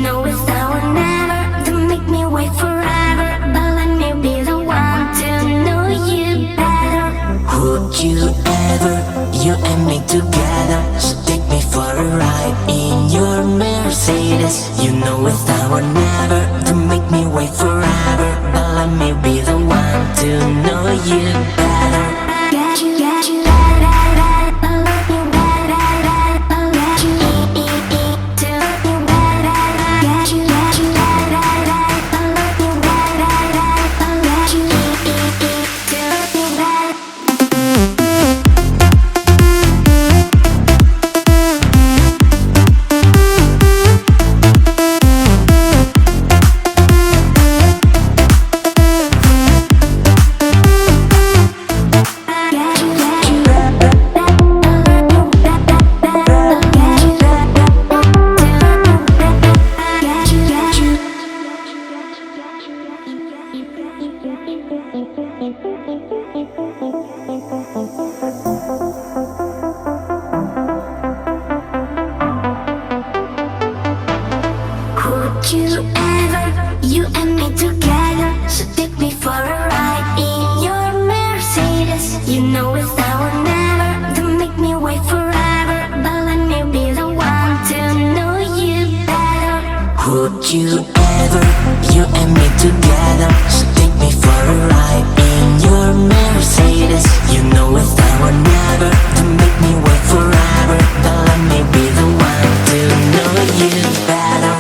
know it's now or never. Don't make me wait forever, but let me be the one to know you better. Would you ever, you and me together, so take me for a ride in your Mercedes. You know it's now or never. Don't make me wait forever, but let me be the one to know you better. Get you, you and me together, so take me for a ride in your Mercedes. You know it's now or never. Don't make me wait forever, but let me be the one to know you better. Would you ever, you and me together, so take me for a ride in your Mercedes. You know it's now or never. Don't make me wait forever, but let me be the one to know you better.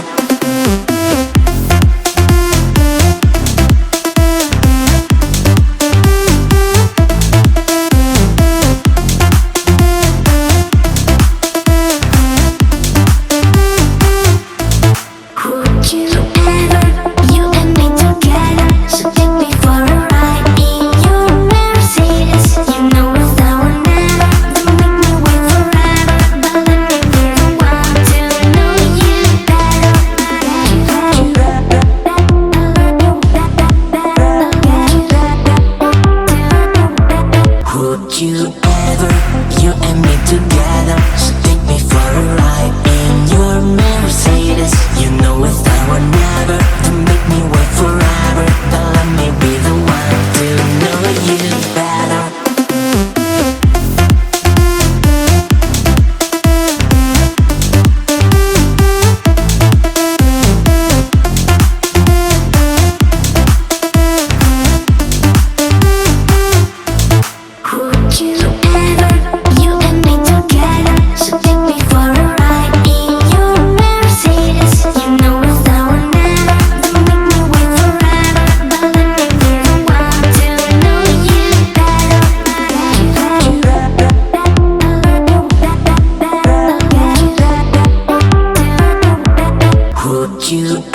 Would you ever, you and me together, so take me for a ride in your Mercedes. You know it's now or never. Don't make me wait forever, but let me be the one to know you better. Would you